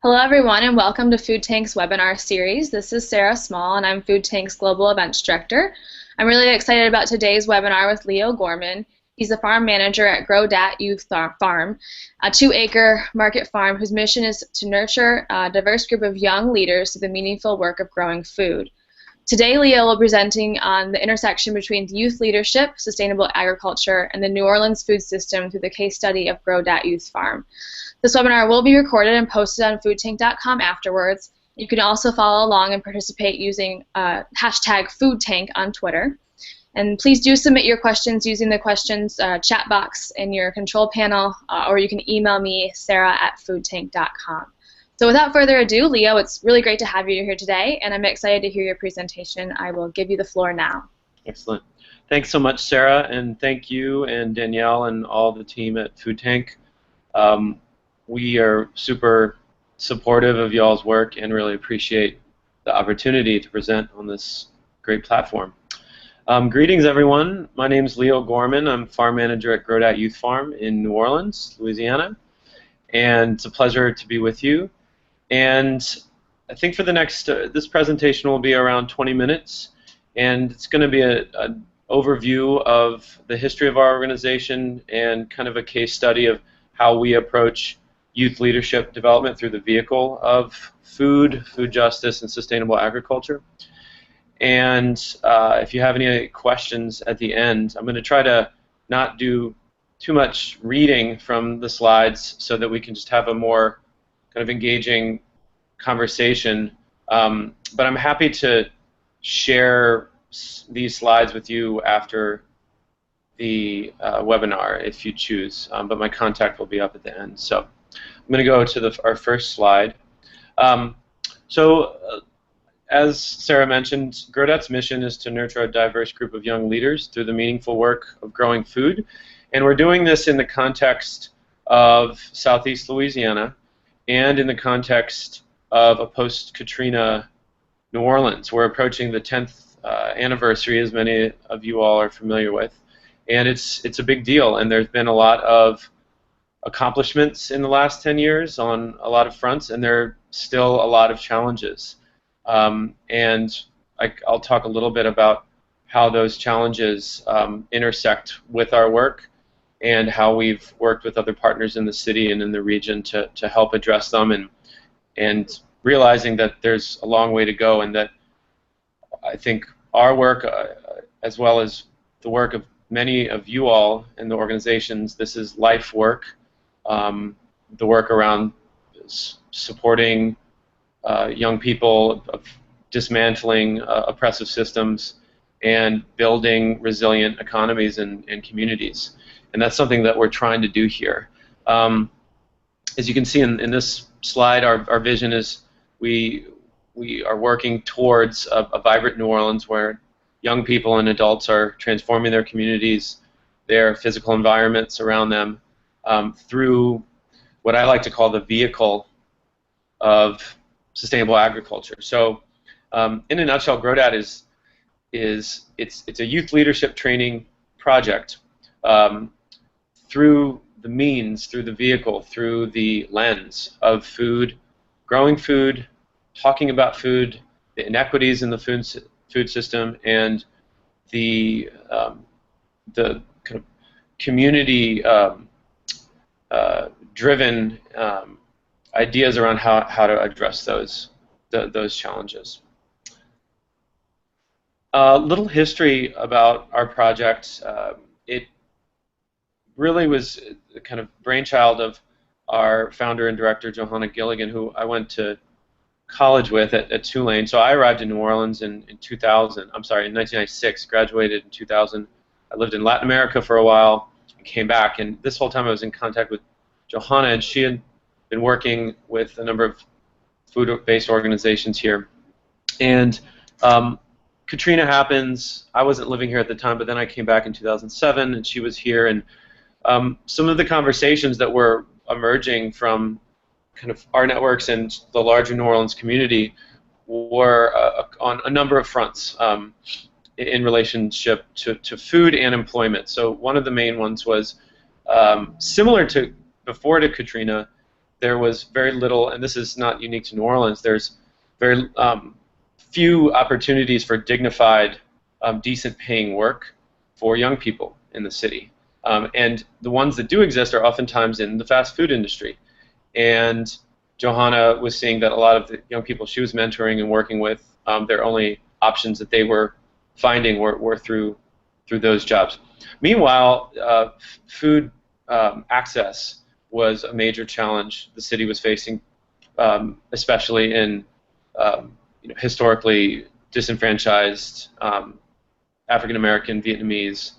Hello everyone and welcome to Food Tank's webinar series. This is Sarah Small and I'm Food Tank's Global Events Director. I'm really excited about today's webinar with Leo Gorman. He's the farm manager at Grow Dat Youth Farm, a 2-acre market farm whose mission is to nurture a diverse group of young leaders through the meaningful work of growing food. Today Leo will be presenting on the intersection between youth leadership, sustainable agriculture, and the New Orleans food system through the case study of Grow Dat Youth Farm. This webinar will be recorded and posted on foodtank.com afterwards. You can also follow along and participate using hashtag #FoodTank on Twitter. And please do submit your questions using the questions chat box in your control panel, or you can email me, sarah@foodtank.com. So without further ado, Leo, it's really great to have you here today, and I'm excited to hear your presentation. I will give you the floor now. Excellent. Thanks so much, Sarah, and thank you and Danielle and all the team at Food Tank. We are super supportive of y'all's work and really appreciate the opportunity to present on this great platform. Greetings, everyone. My name is Leo Gorman. I'm farm manager at Grow Dat Youth Farm in New Orleans, Louisiana, and it's a pleasure to be with you. And I think for the next, this presentation will be around 20 minutes, and it's going to be an overview of the history of our organization and kind of a case study of how we approach youth leadership development through the vehicle of food justice, and sustainable agriculture. And if you have any questions at the end, I'm going to try to not do too much reading from the slides so that we can just have a more kind of engaging conversation. But I'm happy to share these slides with you after the webinar if you choose, but my contact will be up at the end. So I'm going to go to our first slide. As Sarah mentioned, Grow Dat's mission is to nurture a diverse group of young leaders through the meaningful work of growing food. And we're doing this in the context of Southeast Louisiana and in the context of a post-Katrina New Orleans. We're approaching the 10th anniversary, as many of you all are familiar with. And it's a big deal, and there's been a lot of accomplishments in the last 10 years on a lot of fronts, and there are still a lot of challenges. And I'll talk a little bit about how those challenges intersect with our work and how we've worked with other partners in the city and in the region to help address them, and realizing that there's a long way to go, and that I think our work, as well as the work of many of you all in the organizations, this is life work. The work around supporting young people, of dismantling oppressive systems, and building resilient economies and communities. And that's something that we're trying to do here. As you can see in this slide, our vision is we are working towards a vibrant New Orleans where young people and adults are transforming their communities, their physical environments around them, through what I like to call the vehicle of sustainable agriculture. So, in a nutshell, Grow Dat it's a youth leadership training project through the means, through the vehicle, through the lens of food, growing food, talking about food, the inequities in the food system, and the kind of community driven ideas around how to address those challenges. A little history about our project. It really was a kind of brainchild of our founder and director, Johanna Gilligan, who I went to college with at Tulane. So I arrived in New Orleans in 1996, graduated in 2000. I lived in Latin America for a while, came back, and this whole time I was in contact with Johanna, and she had been working with a number of food-based organizations here. And Katrina happens. I wasn't living here at the time, but then I came back in 2007, and she was here. And some of the conversations that were emerging from kind of our networks and the larger New Orleans community were on a number of fronts in relationship to food and employment. So one of the main ones was similar to before to Katrina, there was very little, and this is not unique to New Orleans, there's very few opportunities for dignified, decent paying work for young people in the city. And the ones that do exist are oftentimes in the fast food industry. And Johanna was seeing that a lot of the young people she was mentoring and working with, their only options that they were finding were through those jobs. Meanwhile, food access was a major challenge the city was facing, especially in historically disenfranchised African American, Vietnamese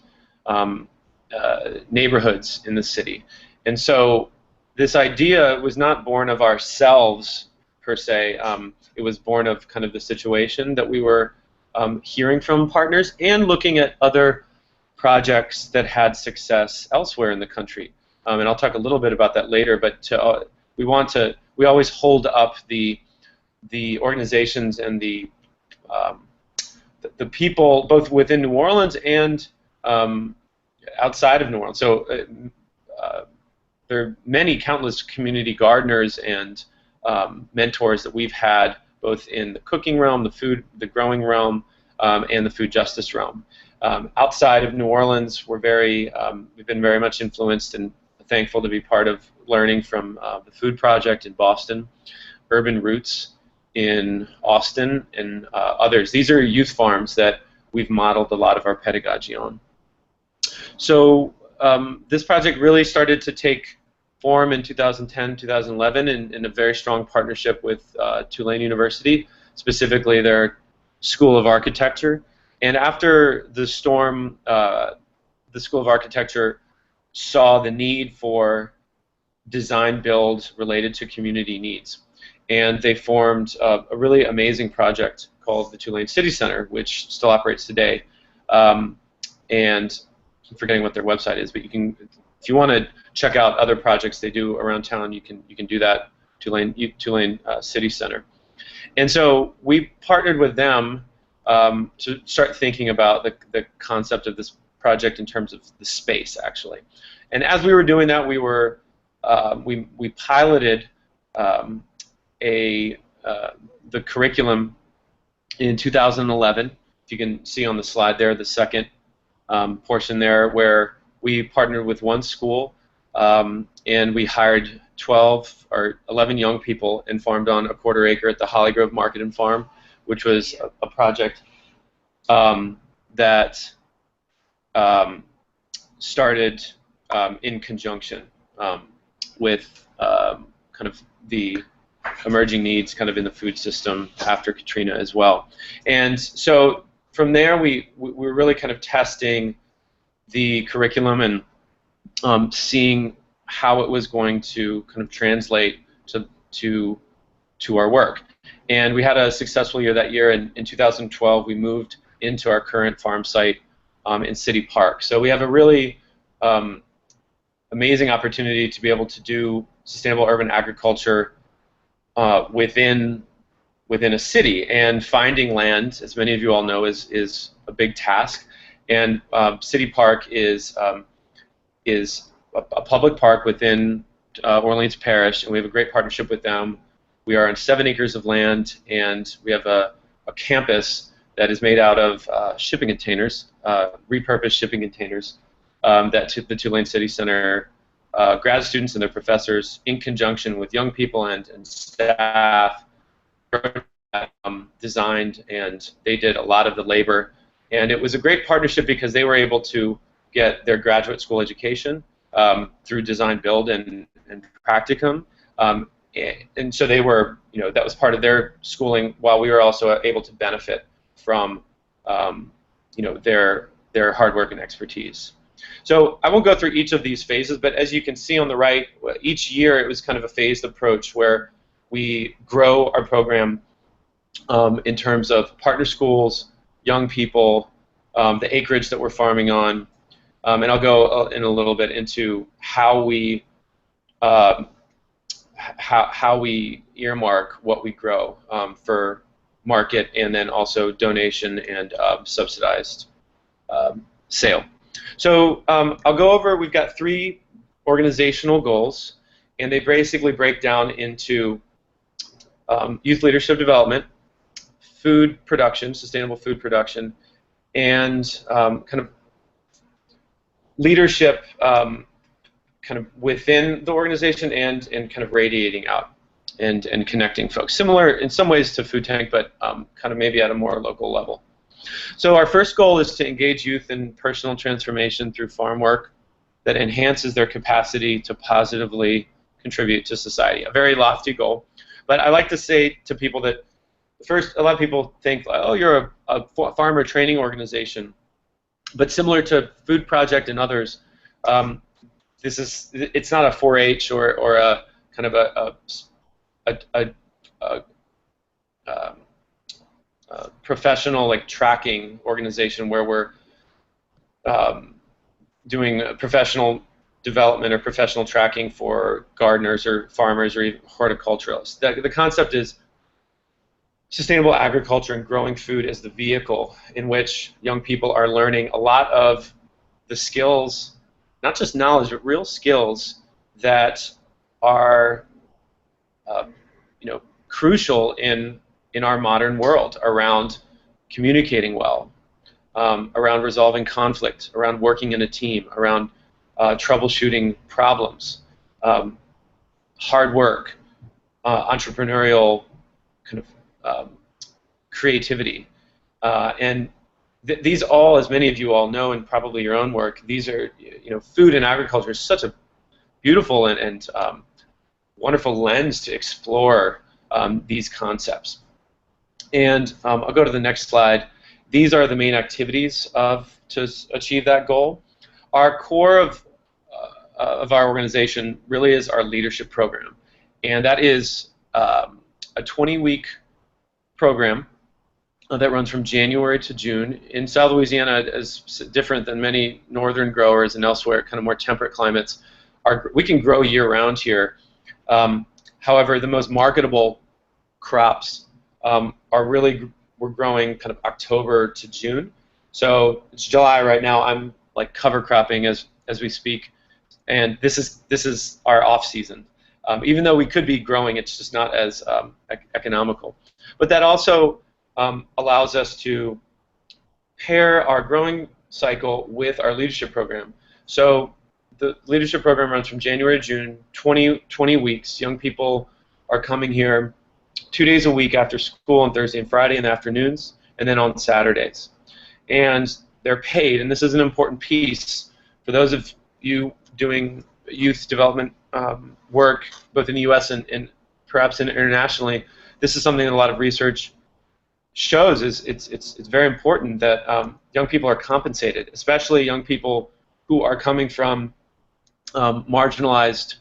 neighborhoods in the city. And so this idea was not born of ourselves per se. It was born of kind of the situation that we were hearing from partners and looking at other projects that had success elsewhere in the country. And I'll talk a little bit about that later. But we always hold up the organizations and the people both within New Orleans and outside of New Orleans. So there are many countless community gardeners and mentors that we've had both in the cooking realm, the growing realm, and the food justice realm. Outside of New Orleans, we've been very much influenced and thankful to be part of learning from the Food Project in Boston, Urban Roots in Austin, and others. These are youth farms that we've modeled a lot of our pedagogy on. So this project really started to take form in 2010, 2011 in a very strong partnership with Tulane University, specifically their School of Architecture. And after the storm, the School of Architecture saw the need for design build related to community needs. And they formed a really amazing project called the Tulane City Center, which still operates today. And I'm forgetting what their website is, but you can, if you want to check out other projects they do around town, you can do that. Tulane City Center. And so we partnered with them to start thinking about the concept of this project in terms of the space, actually. And as we were doing that, we piloted the curriculum in 2011. If you can see on the slide there, the second portion there, where we partnered with one school and we hired 12 or 11 young people and farmed on a 1/4 acre at the Holly Grove Market and Farm, which was a project that started in conjunction with kind of the emerging needs kind of in the food system after Katrina as well. And so from there we were really kind of testing the curriculum and seeing how it was going to kind of translate to our work. And we had a successful year that year. In 2012 we moved into our current farm site in City Park. So we have a really amazing opportunity to be able to do sustainable urban agriculture within a city, and finding land, as many of you all know, is a big task. And City Park is a public park within Orleans Parish, and we have a great partnership with them. We are on 7 acres of land, and we have a campus that is made out of shipping containers, repurposed shipping containers, that the Tulane City Center grad students and their professors, in conjunction with young people and staff, designed, and they did a lot of the labor. And it was a great partnership because they were able to get their graduate school education through design build and practicum. And so they were, that was part of their schooling, while we were also able to benefit from, their hard work and expertise. So I won't go through each of these phases, but as you can see on the right, each year it was kind of a phased approach where we grow our program in terms of partner schools, young people, the acreage that we're farming on, and I'll go in a little bit into how we earmark what we grow for market, and then also donation and subsidized sale. So I'll go over, we've got 3 organizational goals, and they basically break down into youth leadership development, food production, sustainable food production, and kind of leadership kind of within the organization and kind of radiating out and connecting folks. Similar in some ways to Food Tank, but kind of maybe at a more local level. So our first goal is to engage youth in personal transformation through farm work that enhances their capacity to positively contribute to society. A very lofty goal. But I like to say to people that first, a lot of people think, oh, you're a farmer training organization. But similar to Food Project and others, it's not a 4-H or a kind of a professional like tracking organization where we're doing professional development or professional tracking for gardeners or farmers or even horticulturalists. The concept is sustainable agriculture and growing food as the vehicle in which young people are learning a lot of the skills, not just knowledge, but real skills that are crucial in our modern world around communicating well, around resolving conflict, around working in a team, around troubleshooting problems, hard work, entrepreneurial kind of creativity, and these all, as many of you all know, and probably your own work, these are, food and agriculture is such a beautiful and wonderful lens to explore these concepts. And I'll go to the next slide. These are the main activities to achieve that goal. Our core of our organization really is our leadership program, and that is a 20-week program that runs from January to June. In South Louisiana, is different than many northern growers and elsewhere, kind of more temperate climates. We can grow year-round here. However, the most marketable crops are really, we're growing kind of October to June. So it's July right now. I'm like cover cropping as we speak, and this is our off season. Even though we could be growing, it's just not as economical. But that also allows us to pair our growing cycle with our leadership program. So the leadership program runs from January to June, 20 weeks. Young people are coming here 2 days a week after school on Thursday and Friday in the afternoons, and then on Saturdays. And they're paid, and this is an important piece for those of you doing youth development work, both in the U.S. and perhaps internationally. This is something that a lot of research shows it's very important that young people are compensated, especially young people who are coming from marginalized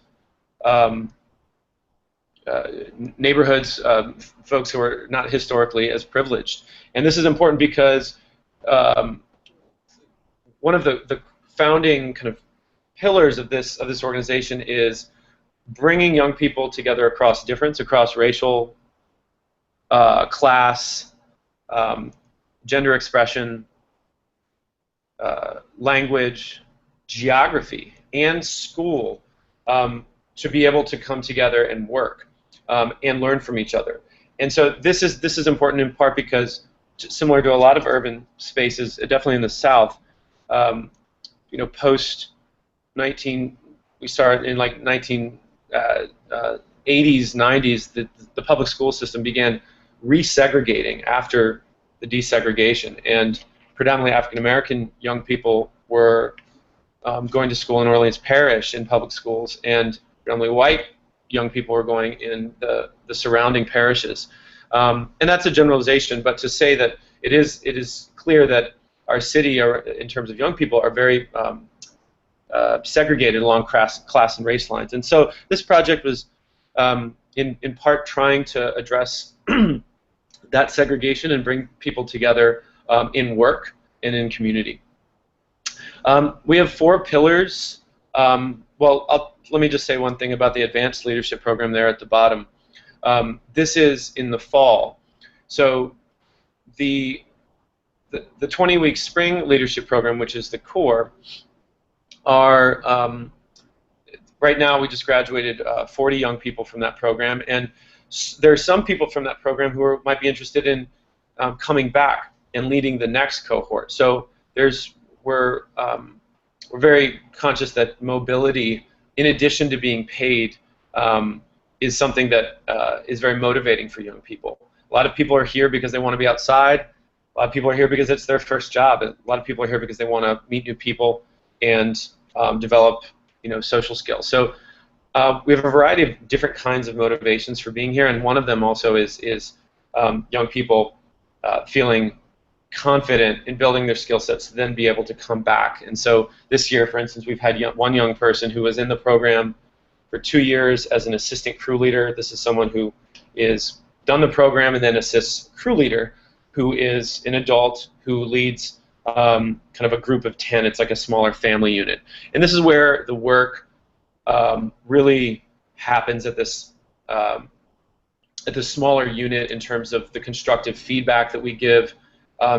neighborhoods, folks who are not historically as privileged. And this is important because one of the founding kind of pillars of this organization is bringing young people together across difference, across racial, class, gender expression, language, geography, and school, to be able to come together and work and learn from each other. And so this is important in part because, similar to a lot of urban spaces, definitely in the South, post we started in like 1980s, 90s, the public school system began resegregating after the desegregation, and predominantly African American young people were going to school in Orleans Parish in public schools, and predominantly white young people were going in the surrounding parishes. And that's a generalization, but to say that it is clear that our city, in terms of young people, are very segregated along class and race lines. And so this project was in part trying to address that segregation and bring people together in work and in community. We have 4 pillars. Let me just say one thing about the advanced leadership program there at the bottom. This is in the fall. So the 20-week spring leadership program, which is the core, we're right now we just graduated 40 young people from that program, and there are some people from that program who might be interested in coming back and leading the next cohort. So we're very conscious that mobility, in addition to being paid, is something that is very motivating for young people. A lot of people are here because they want to be outside. A lot of people are here because it's their first job. A lot of people are here because they want to meet new people and develop, social skills. So we have a variety of different kinds of motivations for being here, and one of them also is young people feeling confident in building their skill sets to then be able to come back. And so this year, for instance, we've had one young person who was in the program for 2 years as an assistant crew leader. This is someone who is done the program and then assists crew leader, who is an adult who leads kind of a group of 10. It's like a smaller family unit. And this is where the work really happens at this smaller unit in terms of the constructive feedback that we give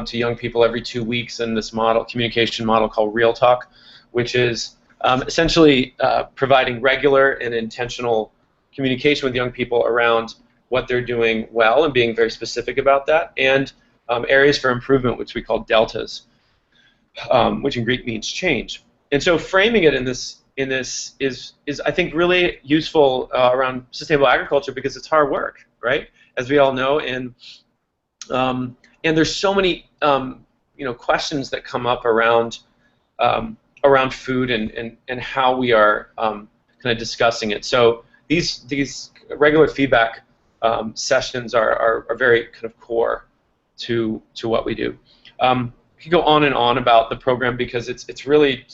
to young people every 2 weeks in this communication model called Real Talk, which is essentially providing regular and intentional communication with young people around what they're doing well and being very specific about that, and areas for improvement, which we call deltas, which in Greek means change. And so framing it in this is I think really useful around sustainable agriculture because it's hard work, right? As we all know, and there's so many questions that come up around food and how we are kind of discussing it. So these regular feedback sessions are very kind of core to what we do. We could go on and on about the program because it's really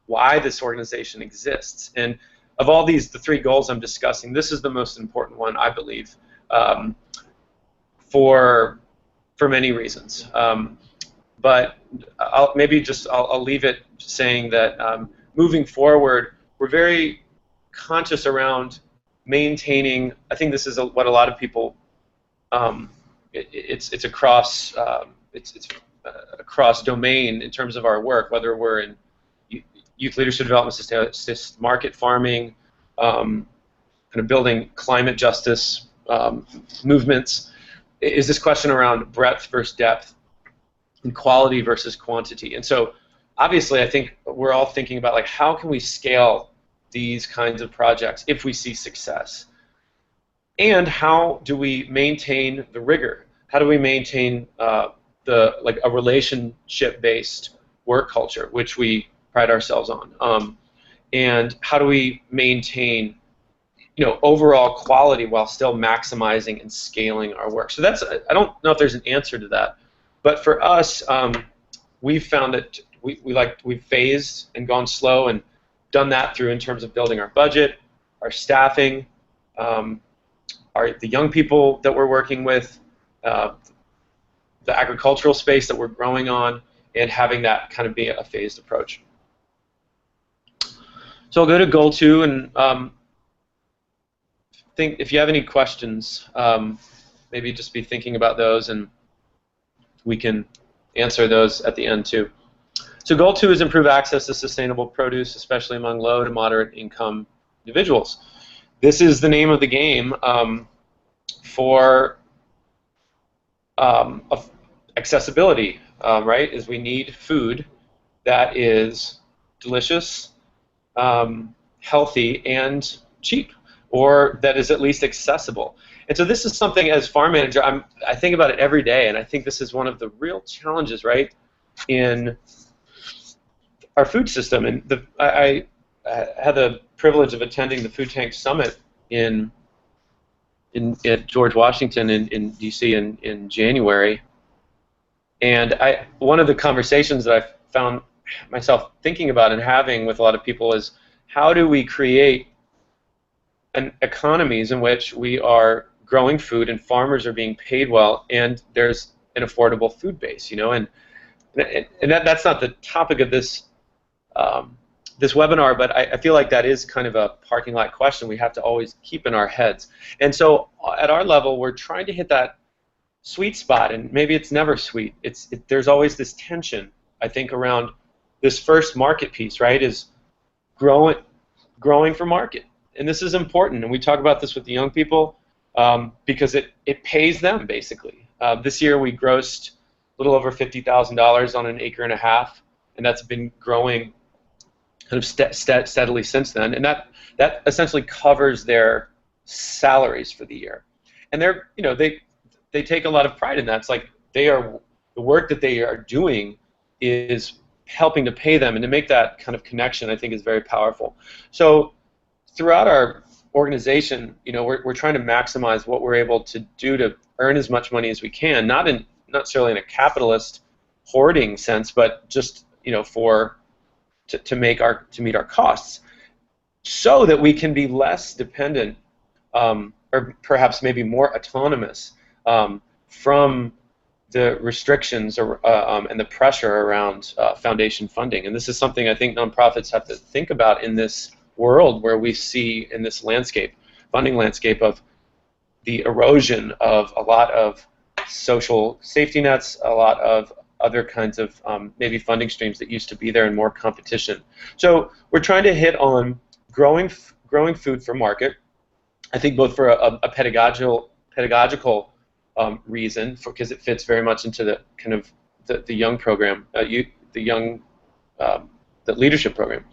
why this organization exists. And of all the 3 goals I'm discussing, this is the most important one, I believe, for many reasons. But I'll leave it saying that moving forward, we're very conscious around maintaining. I think this is what a lot of people. It's across across domain in terms of our work, whether we're in youth leadership development, market farming, kind of building climate justice movements, is this question around breadth versus depth and quality versus quantity. And so obviously I think we're all thinking about, like, how can we scale these kinds of projects if we see success? And how do we maintain the rigor? How do we maintain a relationship-based work culture, which we pride ourselves on? And how do we maintain, overall quality while still maximizing and scaling our work? So I don't know if there's an answer to that, but for us, we've found that we've phased and gone slow and done that through in terms of building our budget, our staffing, the young people that we're working with, the agricultural space that we're growing on, and having that kind of be a phased approach. So I'll go to goal 2, and think if you have any questions, maybe just be thinking about those, and we can answer those at the end too. So goal 2 is improve access to sustainable produce, especially among low to moderate income individuals. This is the name of the game for accessibility, right? Is we need food that is delicious, healthy, and cheap, or that is at least accessible. And so this is something, as farm manager, I think about it every day, and I think this is one of the real challenges, right, in our food system. And I had the privilege of attending the Food Tank Summit at George Washington in D.C. in January, and one of the conversations that I found myself thinking about and having with a lot of people is, how do we create economies in which we are growing food and farmers are being paid well and there's an affordable food base, and that's not the topic of this this webinar, but I feel like that is kind of a parking lot question we have to always keep in our heads. And so at our level, we're trying to hit that sweet spot, and maybe it's never sweet. There's always this tension, I think, around this first market piece, right, is growing growing for market. And this is important, and we talk about this with the young people because it pays them, basically. This year we grossed a little over $50,000 on an acre and a half, and that's been growing kind of steadily since then. And that essentially covers their salaries for the year. And they're, they take a lot of pride in that. It's like the work that they are doing is helping to pay them, and to make that kind of connection, I think, is very powerful. So throughout our organization, we're trying to maximize what we're able to do to earn as much money as we can, not necessarily in a capitalist hoarding sense, but just to meet our costs, so that we can be less dependent, or perhaps maybe more autonomous from the restrictions and the pressure around foundation funding. And this is something I think nonprofits have to think about in this world where we see in this funding landscape, of the erosion of a lot of social safety nets, a lot of other kinds of maybe funding streams that used to be there, and more competition. So we're trying to hit on growing food for market, I think, both for a pedagogical reason, because it fits very much into the kind of the young program, the leadership program,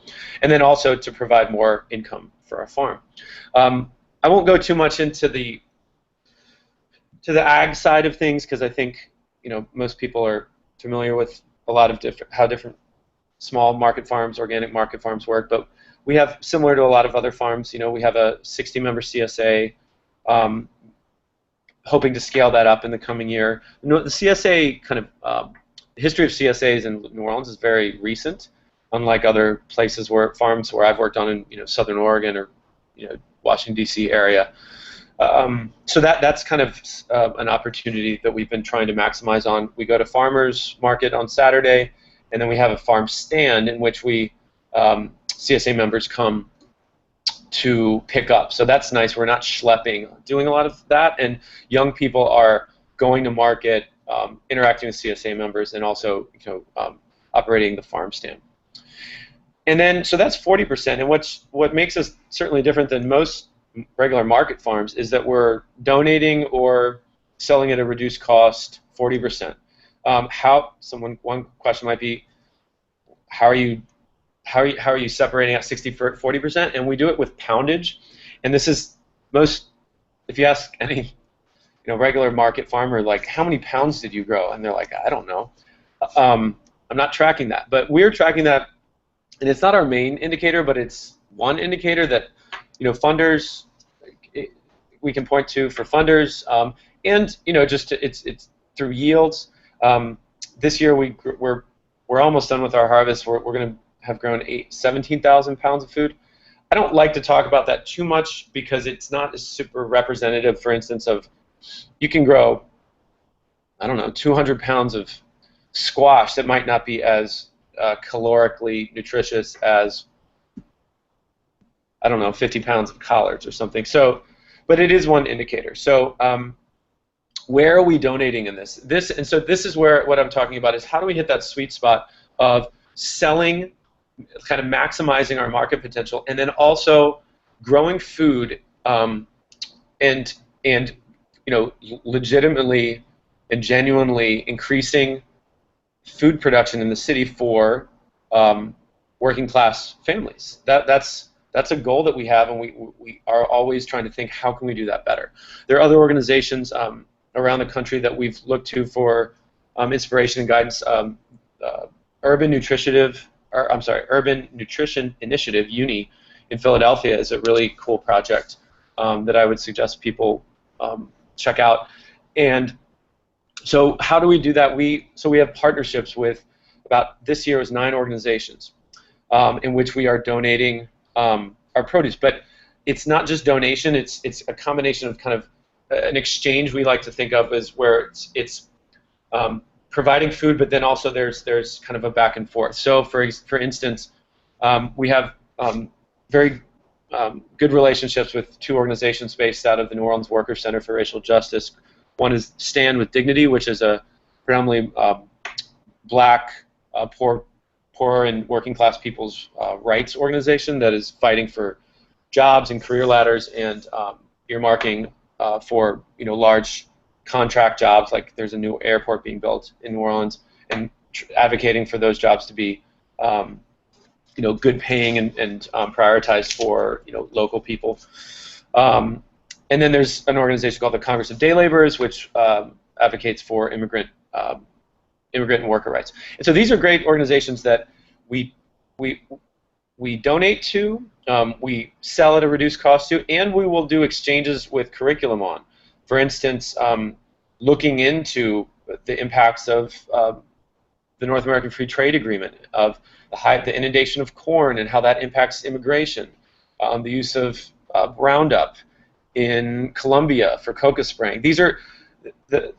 and then also to provide more income for our farm. I won't go too much into the ag side of things, because I think most people are familiar with a lot of how different small market farms, organic market farms work. But we have, similar to a lot of other farms, we have a 60-member CSA. Hoping to scale that up in the coming year. The CSA the history of CSAs in New Orleans is very recent, unlike other places farms where I've worked on in Southern Oregon or Washington D.C. area. So that's kind of an opportunity that we've been trying to maximize on. We go to farmers market on Saturday, and then we have a farm stand in which CSA members come to pick up. So that's nice. We're not schlepping, doing a lot of that, and young people are going to market, interacting with CSA members, and also operating the farm stand. And then, so that's 40%. And what makes us certainly different than most regular market farms is that we're donating or selling at a reduced cost 40%. One question might be, how are you separating out 40%? And we do it with poundage. And this is if you ask any regular market farmer, like, how many pounds did you grow? And they're like, I don't know. I'm not tracking that. But we're tracking that, and it's not our main indicator, but it's one indicator that funders, we can point to for funders, and it's through yields. This year we're almost done with our harvest. We're going to have grown 17,000 pounds of food. I don't like to talk about that too much because it's not super representative, for instance, of you can grow, 200 pounds of squash that might not be as calorically nutritious as, 50 pounds of collards or something. So, but it is one indicator. So where are we donating in this? And so this is where what I'm talking about is, how do we hit that sweet spot of selling, kind of maximizing our market potential, and then also growing food and legitimately and genuinely increasing food production in the city for working class families. That's a goal that we have, and we are always trying to think, how can we do that better? There are other organizations around the country that we've looked to for inspiration and guidance. Urban Nutrition Initiative, UNI, in Philadelphia is a really cool project that I would suggest people check out. And so how do we do that? We have partnerships with this year was 9 organizations in which we are donating our produce. But it's not just donation, it's a combination of kind of an exchange we like to think of as where it's providing food, but then also there's kind of a back and forth. So for instance, we have very good relationships with 2 organizations based out of the New Orleans Workers Center for Racial Justice. One is Stand with Dignity, which is a predominantly black, poor poor and working class people's rights organization that is fighting for jobs and career ladders and earmarking for large contract jobs, like there's a new airport being built in New Orleans, and advocating for those jobs to be good paying and prioritized for local people. And then there's an organization called the Congress of Day Laborers, which advocates for immigrant and worker rights. And so these are great organizations that we donate to, we sell at a reduced cost to, and we will do exchanges with curriculum on. For instance, looking into the impacts of the North American Free Trade Agreement, of the inundation of corn and how that impacts immigration, the use of Roundup in Colombia for coca spraying. These are the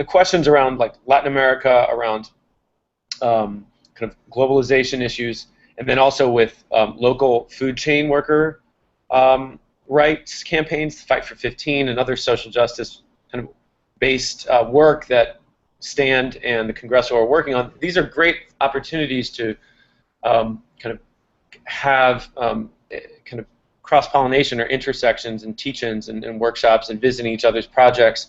questions around like Latin America, around kind of globalization issues, and then also with local food chain worker rights campaigns, Fight for 15, and other social justice kind of based work that Stand and the Congresso are working on. These are great opportunities to kind of have kind of cross-pollination or intersections and teach-ins and workshops and visiting each other's projects,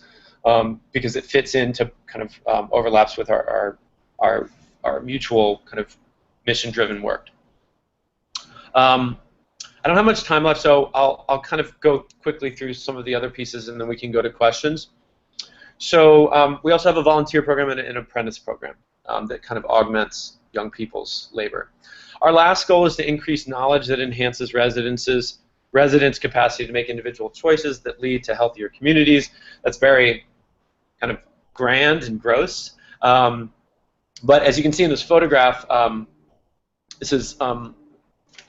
because it fits into kind of overlaps with our mutual kind of mission-driven work. I don't have much time left, so I'll kind of go quickly through some of the other pieces, and then we can go to questions. So we also have a volunteer program and an apprentice program that kind of augments young people's labor. Our last goal is to increase knowledge that enhances residents' capacity to make individual choices that lead to healthier communities. That's very kind of grand and gross. But as you can see in this photograph, this is an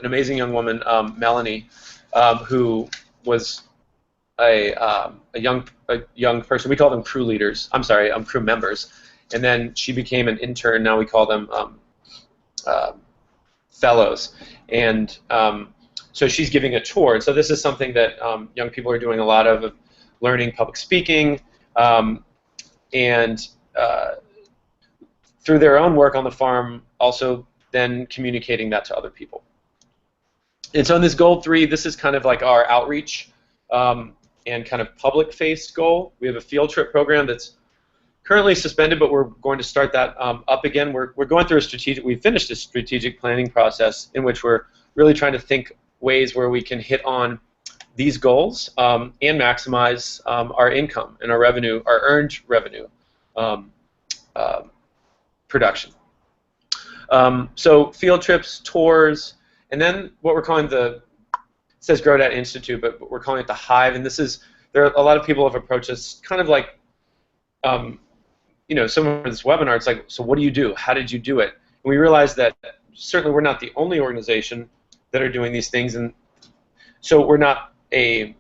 amazing young woman, Melanie, who was a young person. We call them crew leaders. I'm sorry, crew members. And then she became an intern. Now we call them fellows. And so she's giving a tour. And so this is something that young people are doing a lot of learning public speaking, and through their own work on the farm, also then communicating that to other people. And so in this goal 3, this is kind of like our outreach and kind of public-faced goal. We have a field trip program that's currently suspended, but we're going to start that up again. We're going through we finished a strategic planning process in which we're really trying to think ways where we can hit on these goals and maximize our income and our revenue, our earned revenue production. So field trips, tours, and then what we're calling it says Grow Dat Institute, but we're calling it the Hive. And there are a lot of people have approached us kind of like, some of this webinar, it's like, so what do you do? How did you do it? And we realized that certainly we're not the only organization that are doing these things, and so we're not a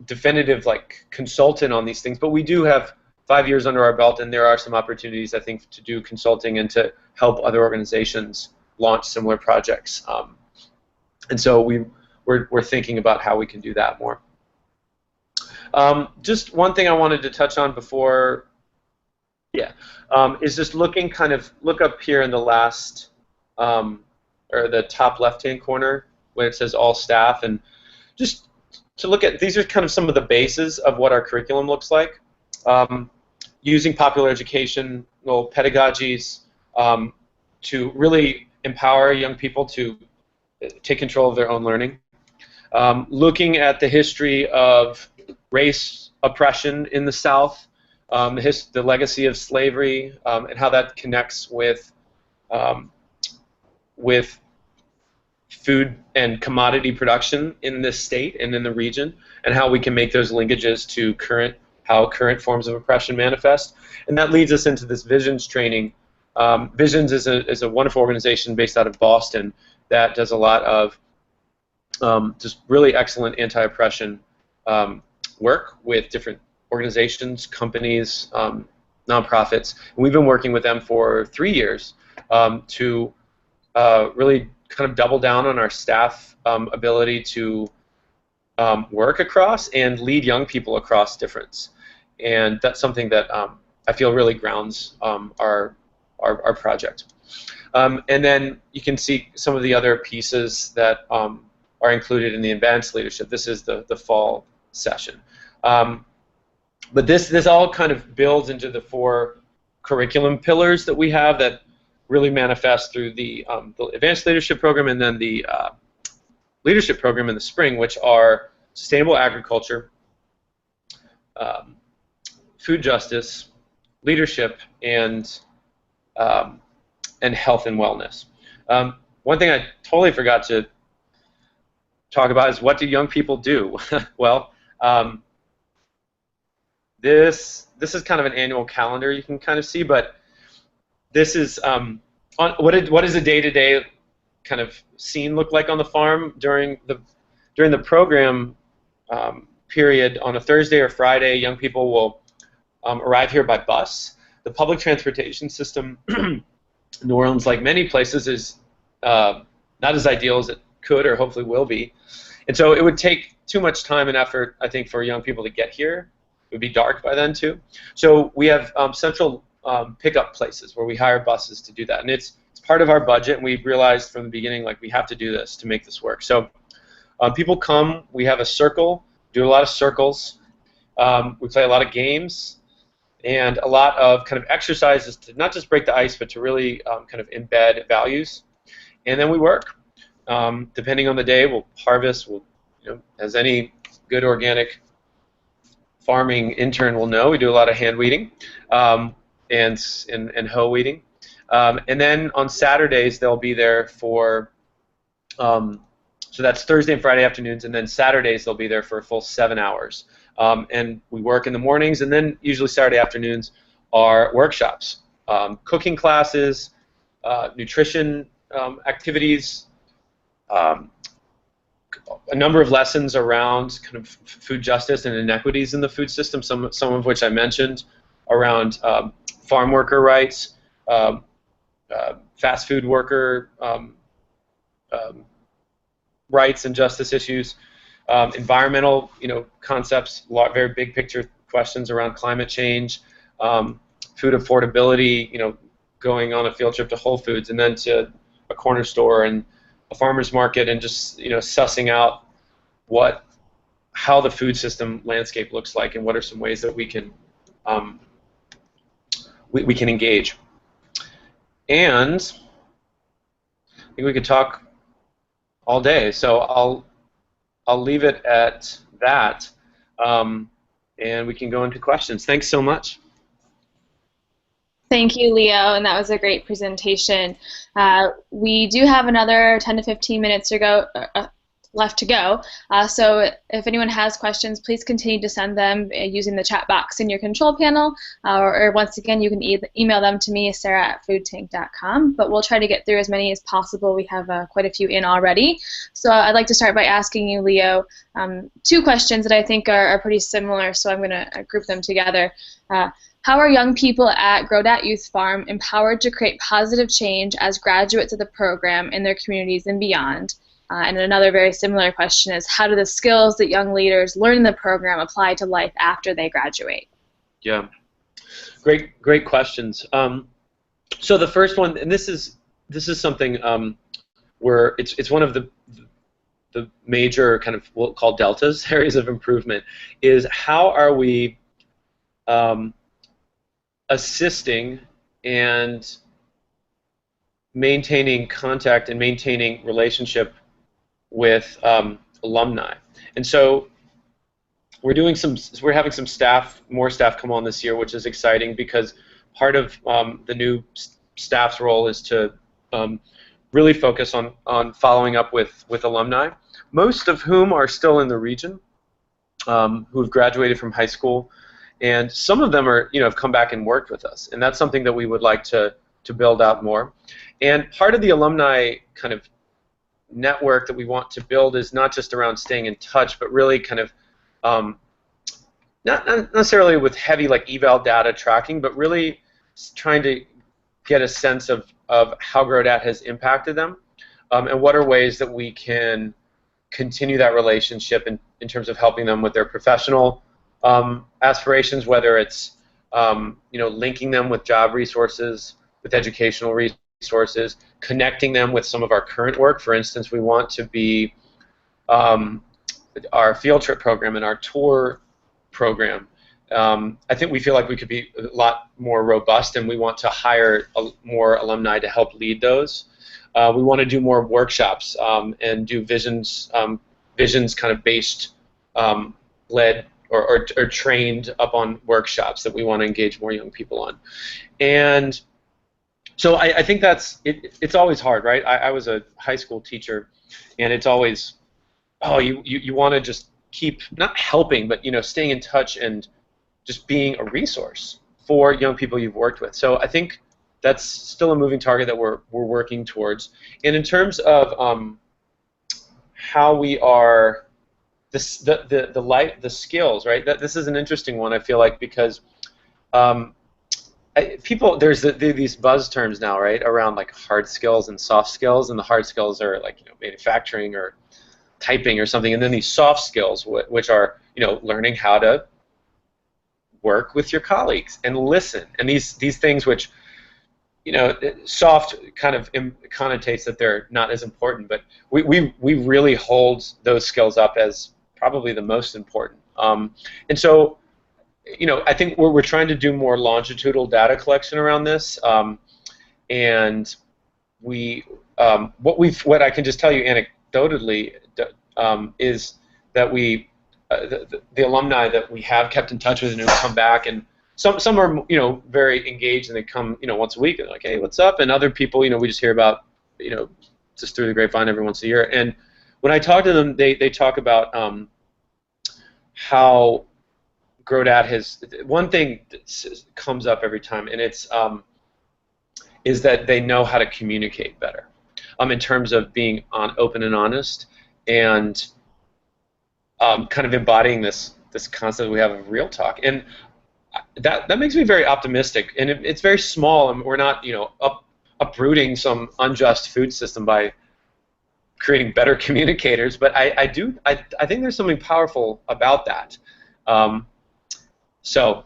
definitive like consultant on these things, but we do have 5 years under our belt, and there are some opportunities, I think, to do consulting and to help other organizations launch similar projects. And so we're thinking about how we can do that more. Just one thing I wanted to touch on before, is just look up here in the last, or the top left-hand corner where it says all staff, and just to look at, these are kind of some of the bases of what our curriculum looks like. Using popular educational pedagogies to really empower young people to take control of their own learning. Looking at the history of race oppression in the South, the legacy of slavery, and how that connects with food and commodity production in this state and in the region, and how we can make those linkages to how current forms of oppression manifest. And that leads us into this Visions training. Visions is a wonderful organization based out of Boston that does a lot of just really excellent anti-oppression work with different organizations, companies, nonprofits. And we've been working with them for 3 years to really kind of double down on our staff ability to work across and lead young people across difference. And that's something that I feel really grounds our project. And then you can see some of the other pieces that are included in the advanced leadership. This is the fall session. But this all kind of builds into the 4 curriculum pillars that we have that really manifest through the advanced leadership program and then the leadership program in the spring, which are sustainable agriculture, food justice, leadership, and health and wellness. One thing I totally forgot to talk about is, what do young people do? Well, this is kind of an annual calendar you can kind of see, but this is what does a day-to-day kind of scene look like on the farm during the program period. On a Thursday or Friday, young people will arrive here by bus. The public transportation system in New Orleans, like many places, is not as ideal as it could or hopefully will be. And so it would take too much time and effort, I think, for young people to get here. It would be dark by then, too. So we have central pickup places where we hire buses to do that. And it's part of our budget, and we've realized from the beginning, like, we have to do this to make this work. So people come, we have a circle, do a lot of circles, we play a lot of games, and a lot of kind of exercises to not just break the ice, but to really kind of embed values. And then we work. Depending on the day, we'll harvest. We'll, as any good organic farming intern will know, we do a lot of hand weeding and hoe weeding. And then on Saturdays, they'll be there for, so that's Thursday and Friday afternoons, and then Saturdays they'll be there for a full 7 hours. And we work in the mornings, and then usually Saturday afternoons are workshops, cooking classes, nutrition activities, a number of lessons around kind of food justice and inequities in the food system, some of which I mentioned, around farm worker rights, fast food worker rights and justice issues, environmental, concepts, very big picture questions around climate change, food affordability, going on a field trip to Whole Foods and then to a corner store and a farmer's market, and just sussing out how the food system landscape looks like and what are some ways that we can we can engage. And I think we could talk all day, so I'll leave it at that, and we can go into questions. Thanks so much. Thank you, Leo, and that was a great presentation. We do have another 10 to 15 minutes left to go, so if anyone has questions, please continue to send them using the chat box in your control panel, or once again, you can email them to me, sarah@foodtank.com, but we'll try to get through as many as possible. We have quite a few in already. So I'd like to start by asking you, Leo, 2 questions that I think are pretty similar, so I'm going to group them together. How are young people at Grow Dat Youth Farm empowered to create positive change as graduates of the program in their communities and beyond? And another very similar question is, how do the skills that young leaders learn in the program apply to life after they graduate? Yeah, great questions. So the first one, and this is something where it's one of the major kind of what we'll call deltas, areas of improvement, is how are we assisting and maintaining contact and maintaining relationship with alumni. And so we're having some more staff come on this year, which is exciting because part of the new staff's role is to really focus on following up with alumni, most of whom are still in the region, who have graduated from high school. And some of them are, have come back and worked with us, and that's something that we would like to build out more. And part of the alumni kind of network that we want to build is not just around staying in touch, but really kind of not necessarily with heavy like eval data tracking, but really trying to get a sense of how Grow Dat has impacted them, and what are ways that we can continue that relationship in terms of helping them with their professional aspirations, whether it's linking them with job resources, with educational resources, connecting them with some of our current work. For instance, we want to be our field trip program and our tour program. I think we feel like we could be a lot more robust, and we want to hire more alumni to help lead those. We want to do more workshops and do visions kind of based, led or trained up on workshops that we want to engage more young people on. And so I think that's it's always hard, right? I was a high school teacher, and it's always, oh, you want to just keep not helping, but staying in touch and just being a resource for young people you've worked with. So I think that's still a moving target that we're working towards. And in terms of how we are the skills, right? This is an interesting one, I feel like, because people, there's these buzz terms now, right, around like hard skills and soft skills, and the hard skills are like manufacturing or typing or something, and then these soft skills, which are learning how to work with your colleagues and listen, and these things which soft kind of connotates that they're not as important, but we really hold those skills up as probably the most important. And so I think we're trying to do more longitudinal data collection around this, and what I can just tell you anecdotally is that the alumni that we have kept in touch with and who come back, and some are very engaged, and they come once a week and they're like, hey, what's up? And other people we just hear about just through the grapevine every once a year. And when I talk to them, they talk about how Grow Dat has one thing that comes up every time, and it's is that they know how to communicate better in terms of being open and honest, and kind of embodying this concept we have of real talk. And that makes me very optimistic, and it's very small, and we're not uprooting some unjust food system by creating better communicators, but I think there's something powerful about that. So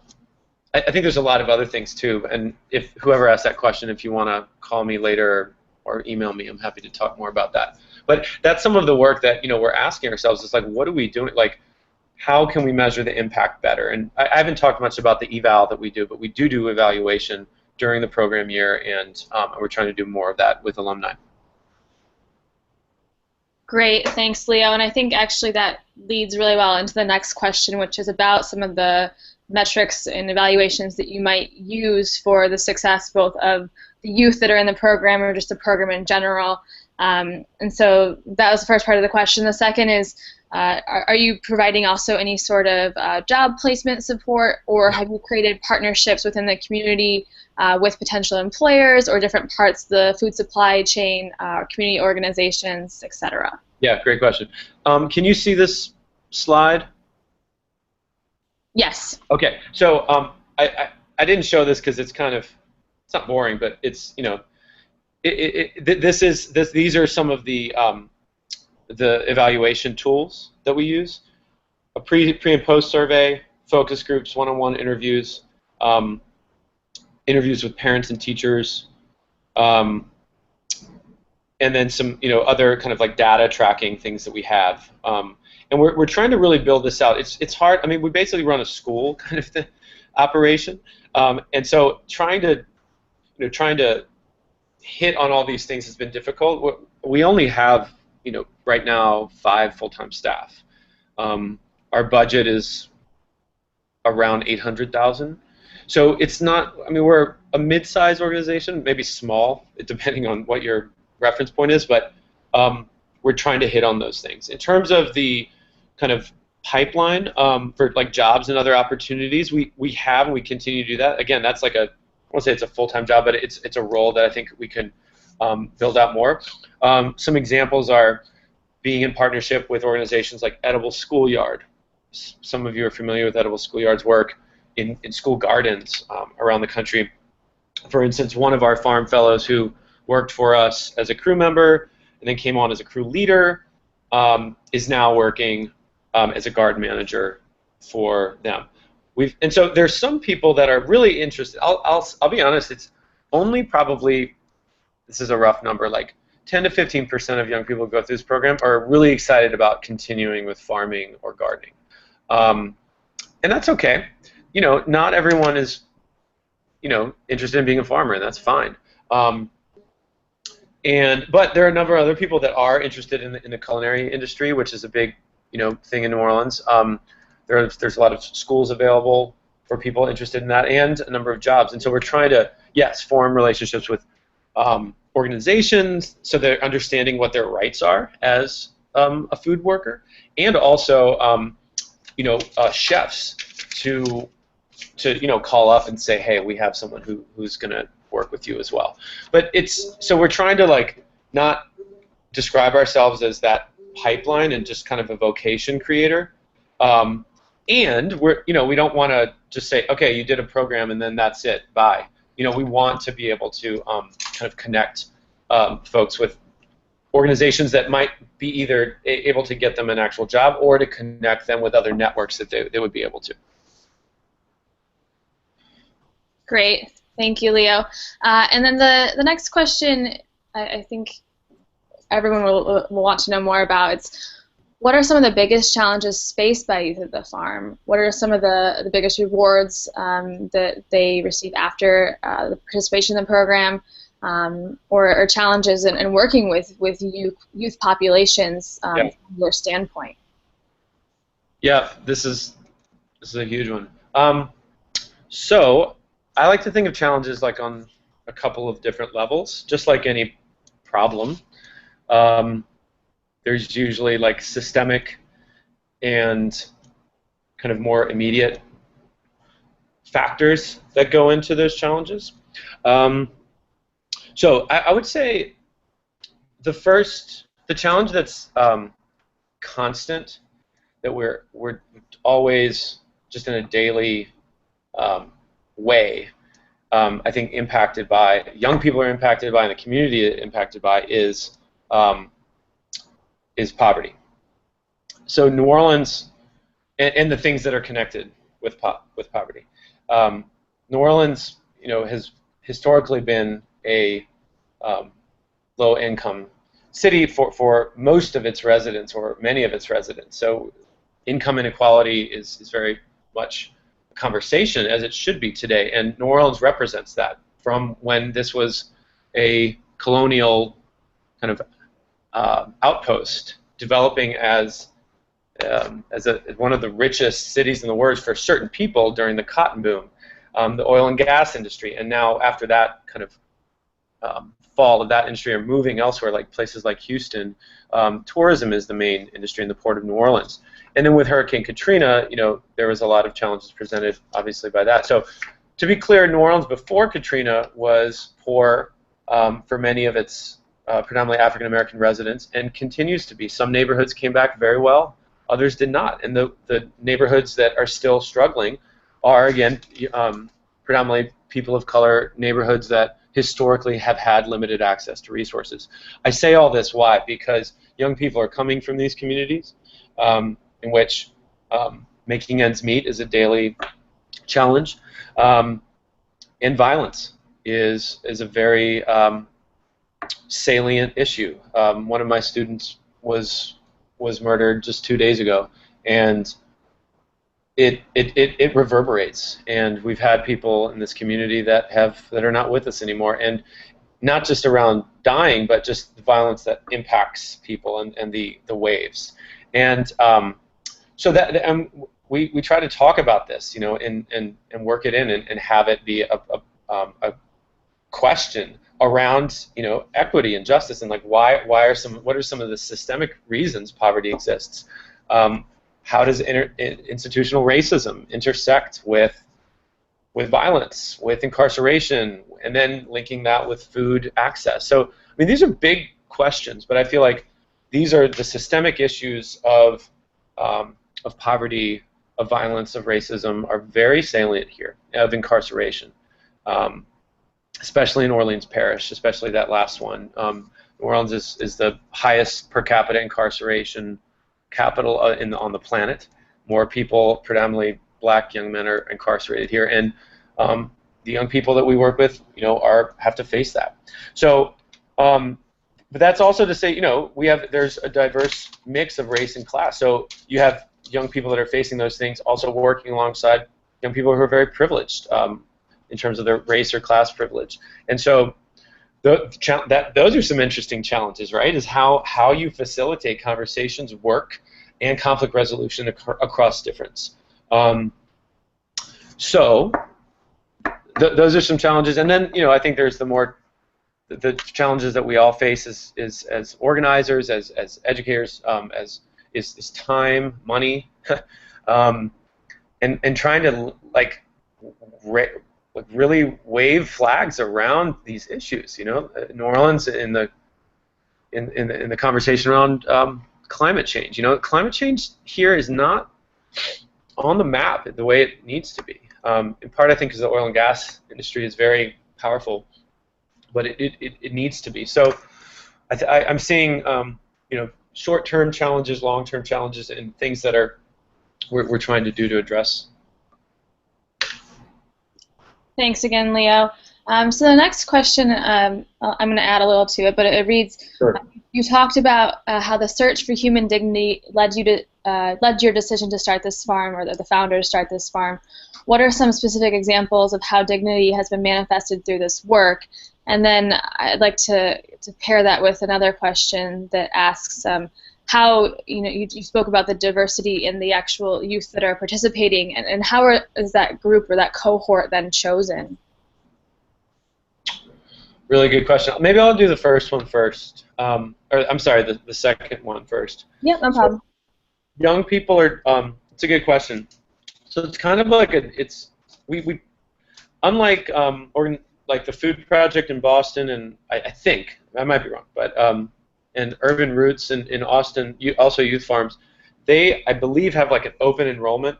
I think there's a lot of other things too, and if whoever asked that question, if you want to call me later or email me, I'm happy to talk more about that. But that's some of the work that we're asking ourselves. It's like, what are we doing? Like, how can we measure the impact better? And I haven't talked much about the eval that we do, but we do evaluation during the program year, and we're trying to do more of that with alumni. Great, thanks, Leo. And I think actually that leads really well into the next question, which is about some of the metrics and evaluations that you might use for the success both of the youth that are in the program or just the program in general. And so that was the first part of the question. The second is, are you providing also any sort of job placement support, or have you created partnerships within the community with potential employers or different parts of the food supply chain, community organizations, etc.? Yeah, great question. Can you see this slide? Yes. Okay, so I didn't show this because it's not boring, but it's these are some of the evaluation tools that we use: a pre and post survey, focus groups, one-on-one interviews, interviews with parents and teachers, and then some other kind of like data tracking things that we have. And we're trying to really build this out. It's hard. I mean, we basically run a school kind of operation, and so trying to hit on all these things has been difficult. We only have right now 5 full-time staff. Our budget is around $800,000. So it's not. I mean, we're a mid-sized organization, maybe small, depending on what your reference point is, but we're trying to hit on those things. In terms of the kind of pipeline for like jobs and other opportunities, we have and we continue to do that. Again, that's like I won't say it's a full-time job, but it's a role that I think we can build out more. Some examples are being in partnership with organizations like Edible Schoolyard. Some of you are familiar with Edible Schoolyard's work in school gardens around the country. For instance, one of our farm fellows who worked for us as a crew member and then came on as a crew leader is now working as a garden manager for them. And so there's some people that are really interested. I'll be honest, it's only probably this is a rough number, like 10 to 15% of young people who go through this program are really excited about continuing with farming or gardening. And that's okay. You know, not everyone is, you know, interested in being a farmer, and that's fine. But there are a number of other people that are interested in the culinary industry, which is a big, you know, thing in New Orleans. There's a lot of schools available for people interested in that, and a number of jobs. And so we're trying to, yes, form relationships with organizations so they're understanding what their rights are as a food worker, and also, you know, chefs to you know, call up and say, hey, we have someone who's going to work with you as well. But so we're trying to, like, not describe ourselves as that pipeline and just kind of a vocation creator. And we're, you know, we don't want to just say, okay, you did a program and then that's it, bye. You know, we want to be able to kind of connect folks with organizations that might be either able to get them an actual job or to connect them with other networks that they would be able to. Great, thank you, Leo. And then the next question, I think everyone will want to know more about. It's, what are some of the biggest challenges faced by youth at the farm? What are some of the biggest rewards that they receive after the participation in the program, or challenges in working with youth populations from your standpoint? Yeah, this is a huge one. So I like to think of challenges like on a couple of different levels, just like any problem. There's usually like systemic and kind of more immediate factors that go into those challenges. So I would say the challenge that's constant, that we're always just in a daily way, I think impacted by, young people are impacted by, and the community impacted by, is poverty. So New Orleans, and the things that are connected with poverty. New Orleans, you know, has historically been a low-income city for most of its residents, or many of its residents. So income inequality is very much a conversation, as it should be today, and New Orleans represents that from when this was a colonial kind of outpost, developing as one of the richest cities in the world for certain people during the cotton boom, the oil and gas industry, and now after that kind of fall of that industry are moving elsewhere, like places like Houston. Tourism is the main industry in the port of New Orleans. And then with Hurricane Katrina, you know, there was a lot of challenges presented, obviously, by that. So to be clear, New Orleans before Katrina was poor for many of its predominantly African-American residents, and continues to be. Some neighborhoods came back very well, others did not. And the neighborhoods that are still struggling are, again, predominantly people of color neighborhoods that historically have had limited access to resources. I say all this, why? Because young people are coming from these communities in which making ends meet is a daily challenge, and violence is a very salient issue. One of my students was murdered just 2 days ago, and it reverberates. And we've had people in this community that are not with us anymore, and not just around dying, but just the violence that impacts people and the waves. And so that we try to talk about this, you know, and work it in and have it be a question around, you know, equity and justice, and like what are some of the systemic reasons poverty exists? How does institutional racism intersect with violence, with incarceration, and then linking that with food access? So I mean, these are big questions, but I feel like these are the systemic issues of poverty, of violence, of racism, are very salient here, of incarceration. Especially in Orleans Parish, especially that last one. New Orleans is the highest per capita incarceration capital on the planet. More people, predominantly black young men, are incarcerated here, and the young people that we work with, you know, have to face that. So But that's also to say, there's a diverse mix of race and class. So you have young people that are facing those things also working alongside young people who are very privileged in terms of their race or class privilege. And so those are some interesting challenges, right? Is how you facilitate conversations, work, and conflict resolution across difference. So those are some challenges. And then, I think there's the challenges that we all face as organizers, as educators, is time, money, and trying to really wave flags around these issues. New Orleans in the conversation around climate change. Climate change here is not on the map the way it needs to be. In part, I think, because the oil and gas industry is very powerful, but it needs to be. So I'm seeing short-term challenges, long-term challenges, and things that we're trying to do to address. Thanks again, Leo. So the next question, I'm going to add a little to it, but it reads: Sure. You talked about how the search for human dignity led your decision to start this farm, or the founder to start this farm. What are some specific examples of how dignity has been manifested through this work? And then I'd like to pair that with another question that asks how, you spoke about the diversity in the actual youth that are participating, and how is that group or that cohort then chosen? Really good question. Maybe I'll do the first one first. Or I'm sorry, the second one first. Yeah, no problem. So, young people are. It's a good question. So it's kind of like we unlike like the Food Project in Boston, and I think I might be wrong, but and Urban Roots in Austin, also youth farms, they, I believe, have like an open enrollment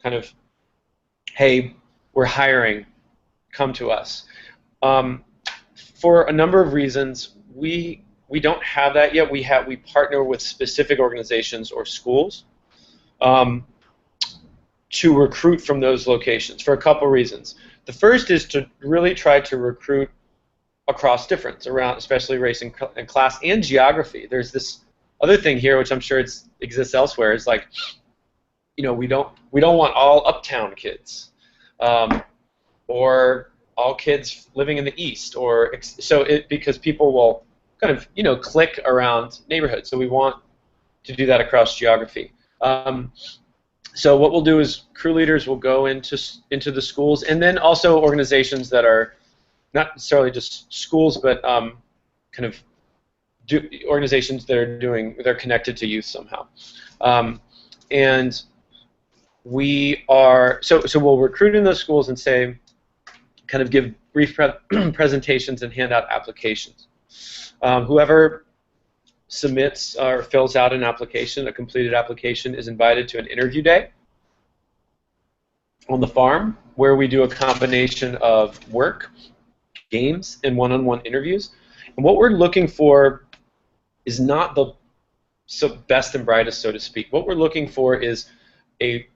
kind of, hey, we're hiring, come to us. For a number of reasons, we don't have that yet. We partner with specific organizations or schools to recruit from those locations for a couple reasons. The first is to really try to recruit across difference, around especially race and class and geography. There's this other thing here, which I'm sure exists elsewhere, is like, we don't want all uptown kids, or all kids living in the east, or because people will kind of click around neighborhoods. So we want to do that across geography. So what we'll do is crew leaders will go into the schools, and then also organizations that are not necessarily just schools, but kind of organizations that they're connected to youth somehow. And we are so we'll recruit in those schools and say, kind of give brief presentations and hand out applications. Whoever submits or fills out an application, a completed application, is invited to an interview day on the farm, where we do a combination of work, games, and one-on-one interviews. And what we're looking for is not the best and brightest, so to speak. What we're looking for is a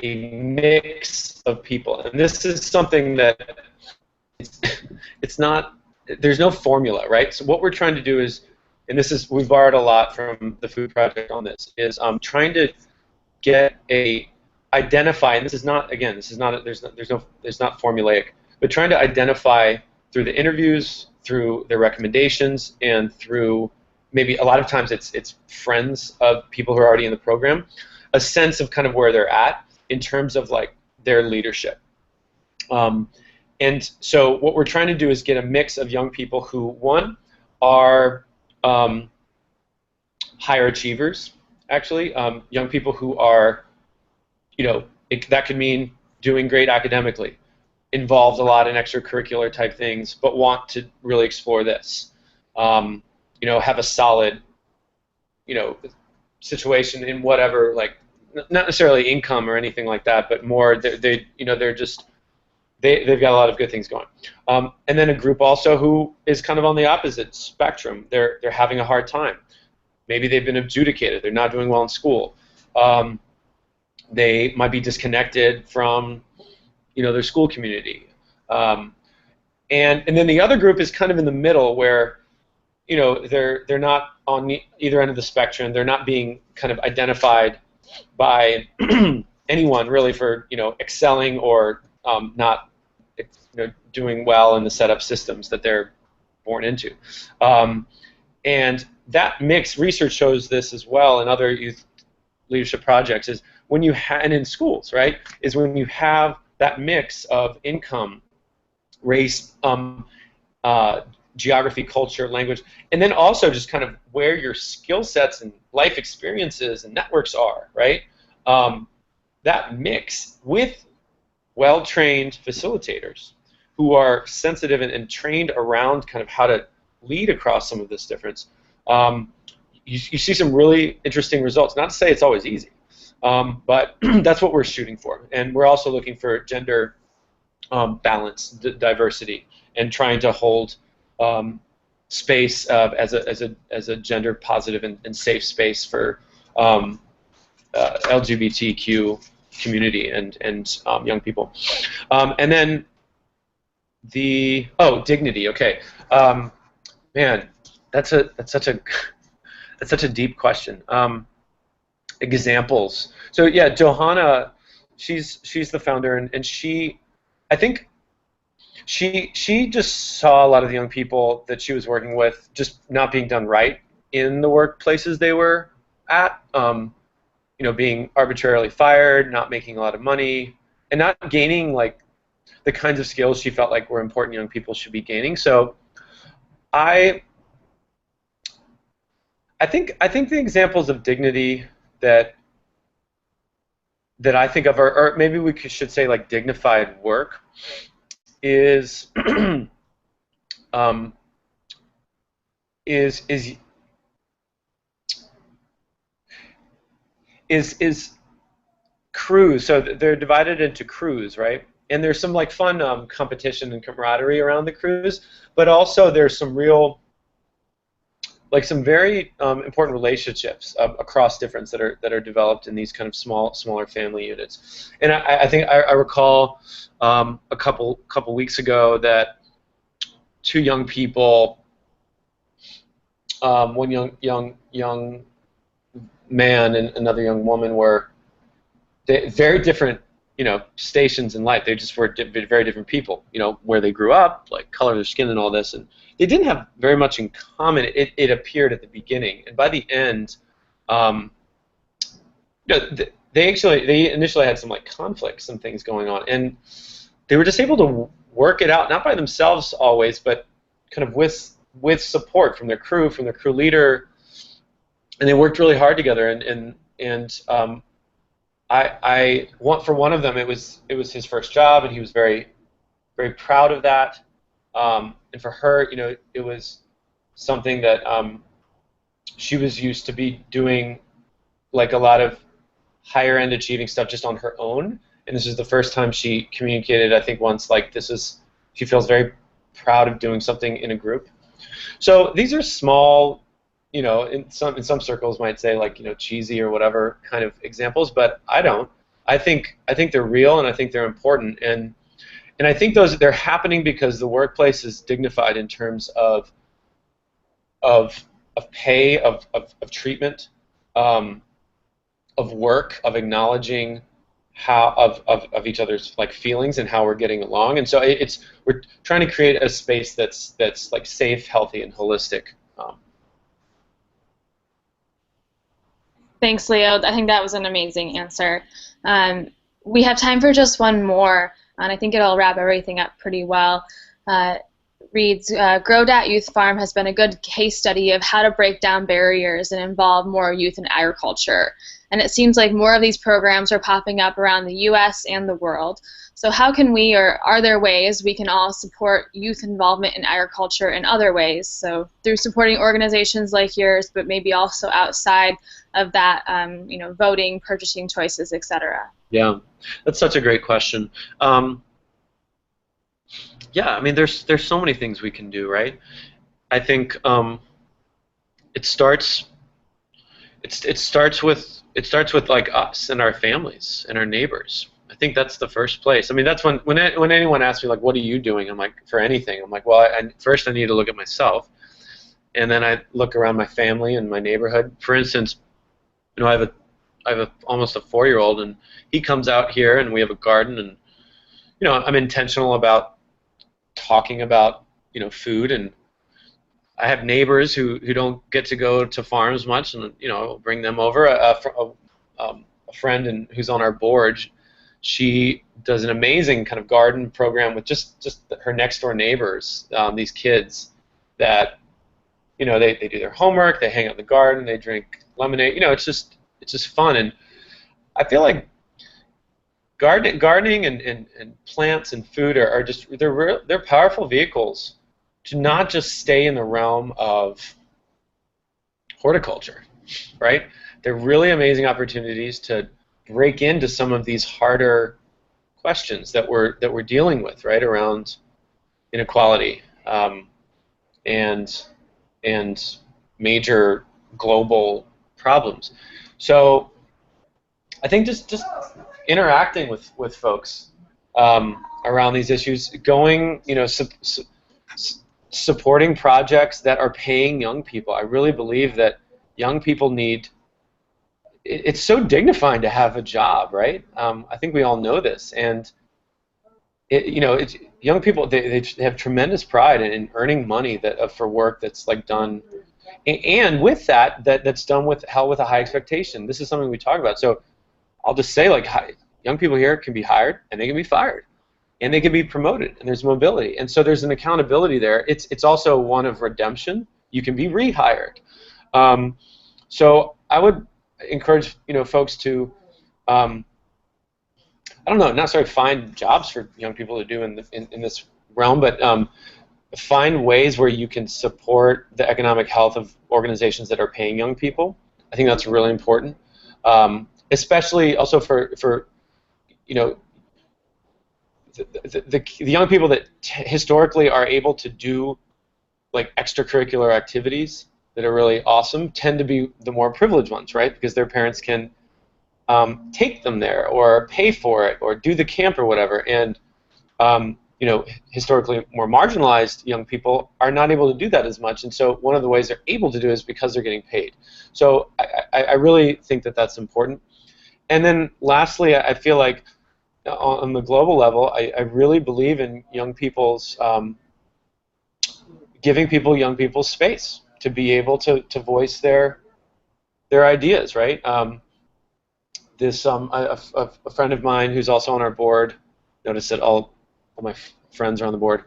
mix of people, and this is something that it's not. There's no formula, right? So what we're trying to do is, and we've borrowed a lot from the Food Project on this, is trying to identify, and there's not formulaic, but trying to identify through the interviews, through their recommendations, and through maybe a lot of times it's friends of people who are already in the program, a sense of kind of where they're at in terms of like their leadership. And so what we're trying to do is get a mix of young people who, one, are higher achievers, actually, young people who are, that could mean doing great academically, involved a lot in extracurricular type things, but want to really explore this. Have a solid, situation in whatever, like, not necessarily income or anything like that, but more they've got a lot of good things going. And then a group also who is kind of on the opposite spectrum. They're having a hard time. Maybe they've been adjudicated. They're not doing well in school. They might be disconnected from, their school community. And then the other group is kind of in the middle, where they're not on either end of the spectrum. They're not being kind of identified by anyone really for excelling or not doing well in the setup systems that they're born into. And that mix, research shows this as well in other youth leadership projects, is when you and in schools, right, is when you have that mix of income, race, geography, culture, language, and then also just kind of where your skill sets and life experiences and networks are, right? That mix with well-trained facilitators who are sensitive and trained around kind of how to lead across some of this difference, you see some really interesting results. Not to say it's always easy, but that's what we're shooting for. And we're also looking for gender balance, diversity, and trying to hold space as a gender positive and safe space for LGBTQ community and young people. And then dignity. Okay, man, that's such a deep question. Examples. So yeah, Johanna, she's the founder, and I think she just saw a lot of the young people that she was working with just not being done right in the workplaces they were at. Being arbitrarily fired, not making a lot of money, and not gaining like the kinds of skills she felt like were important young people should be gaining. So I think the examples of dignity that I think of, or maybe we should say like dignified work, is crews. So they're divided into crews, right? And there's some like fun competition and camaraderie around the crews, but also there's some real, like some very important relationships across difference that are developed in these kind of smaller family units. And I think I recall a couple weeks ago that two young people, one young man and another young woman were very different, stations in life. They just were very different people, where they grew up, like color of their skin and all this, and they didn't have very much in common. It appeared at the beginning, and by the end, they initially had some like conflicts and things going on, and they were just able to work it out, not by themselves always, but kind of with support from their crew leader, and they worked really hard together. And I want, for one of them, it was his first job, and he was very, very proud of that. And for her, it was something that she was used to be doing, like a lot of higher end achieving stuff just on her own. And this is the first time she communicated, I think, once, like she feels very proud of doing something in a group. So these are small, in some circles might say like cheesy or whatever kind of examples, but I don't. I think they're real, and I think they're important, and I think they're happening because the workplace is dignified in terms of pay, of treatment, of work, of acknowledging of each other's like feelings and how we're getting along, and so we're trying to create a space that's like safe, healthy, and holistic. Thanks, Leo. I think that was an amazing answer. We have time for just one more, and I think it'll wrap everything up pretty well. Reads, Grow Dat Youth Farm has been a good case study of how to break down barriers and involve more youth in agriculture. And it seems like more of these programs are popping up around the U.S. and the world. So how can we, or are there ways we can all support youth involvement in agriculture in other ways? So through supporting organizations like yours, but maybe also outside of that, voting, purchasing choices, etc. Yeah, that's such a great question. Yeah, I mean, there's so many things we can do, right? I think it starts with like us and our families and our neighbors. I think that's the first place. I mean, that's when anyone asks me like, what are you doing? I'm like, for anything. I'm like, well, first I need to look at myself, and then I look around my family and my neighborhood. For instance, I have almost a 4-year-old, and he comes out here, and we have a garden, and I'm intentional about talking about food, and I have neighbors who don't get to go to farms much, and bring them over. A friend who's on our board, she does an amazing kind of garden program with just her next door neighbors, these kids that they do their homework, they hang out in the garden, they drink lemonade. It's just fun, and I feel like gardening and plants and food are just they're powerful vehicles to not just stay in the realm of horticulture, right? They're really amazing opportunities to break into some of these harder questions that we're dealing with, right, around inequality and major global problems. So I think just interacting with folks around these issues, going, supporting projects that are paying young people. I really believe that young people it's so dignifying to have a job, right? I think we all know this, and young people, they have tremendous pride in earning money for work that's done, and with that's done with a high expectation. This is something we talk about. So I'll just say, young people here can be hired, and they can be fired, and they can be promoted, and there's mobility, and so there's an accountability there. It's also one of redemption. You can be rehired. So I would encourage folks to I don't know, not necessarily find jobs for young people to do in this realm, but find ways where you can support the economic health of organizations that are paying young people. I think that's really important, especially also for the young people that historically are able to do extracurricular activities that are really awesome tend to be the more privileged ones, right? Because their parents can take them there or pay for it or do the camp or whatever. And historically more marginalized young people are not able to do that as much. And so one of the ways they're able to do it is because they're getting paid. So I really think that that's important. And then lastly, I feel like on the global level, I really believe in young people's giving young people space to be able to voice their ideas, right? A friend of mine who's also on our board, notice that all my friends are on the board,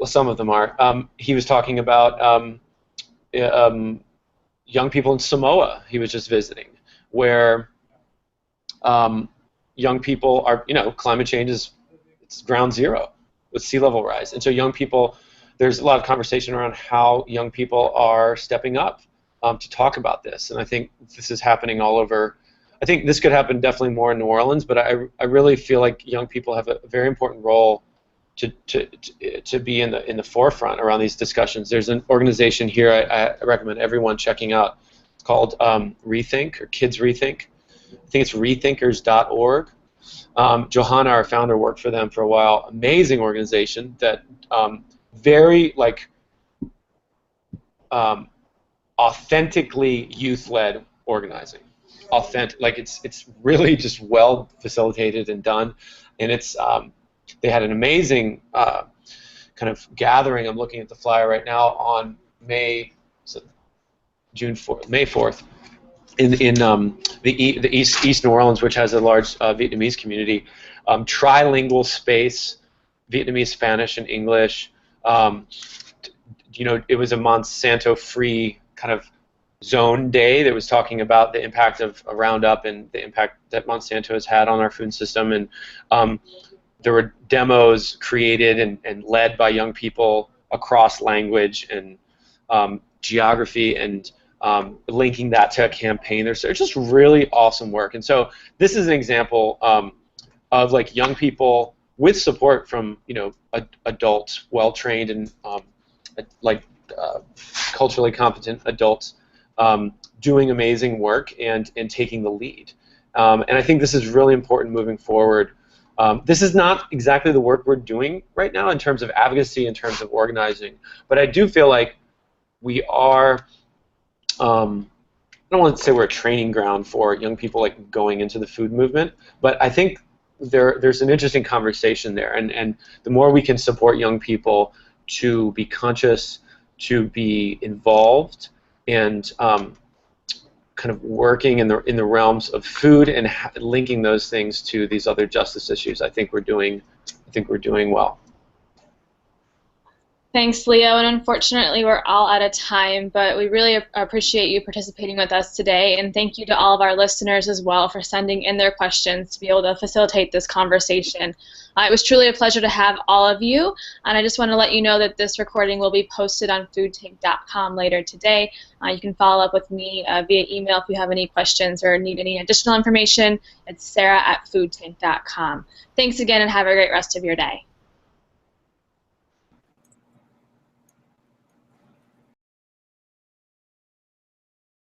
some of them are, he was talking about young people in Samoa he was just visiting, where young people are, climate change it's ground zero with sea level rise, and so young people, there's a lot of conversation around how young people are stepping up to talk about this, and I think this is happening all over. I think this could happen definitely more in New Orleans, but I really feel like young people have a very important role to be in the forefront around these discussions. There's an organization here I recommend everyone checking out. It's called Rethink, or Kids Rethink. I think it's rethinkers.org. Johanna, our founder, worked for them for a while. Amazing organization that very authentically youth-led organizing. Authentic, it's really just well facilitated and done, and it's they had an amazing kind of gathering. I'm looking at the flyer right now on May 4th in the East New Orleans, which has a large Vietnamese community. Trilingual space, Vietnamese, Spanish, and English. It was a Monsanto-free kind of zone day that was talking about the impact of Roundup and the impact that Monsanto has had on our food system. And there were demos created and led by young people across language and geography, and linking that to a campaign. There's just really awesome work. And so this is an example of young people with support from adults, well-trained and culturally competent adults doing amazing work and taking the lead. And I think this is really important moving forward. This is not exactly the work we're doing right now in terms of advocacy, in terms of organizing, but I do feel like we are, I don't want to say we're a training ground for young people like going into the food movement, but I think there's an interesting conversation there, and the more we can support young people to be conscious, to be involved, and kind of working in the realms of food and linking those things to these other justice issues, I think we're doing well. Thanks, Leo, and unfortunately we're all out of time, but we really appreciate you participating with us today, and thank you to all of our listeners as well for sending in their questions to be able to facilitate this conversation. It was truly a pleasure to have all of you, and I just want to let you know that this recording will be posted on foodtank.com later today. You can follow up with me via email if you have any questions or need any additional information. It's sarah@foodtank.com. Thanks again, and have a great rest of your day.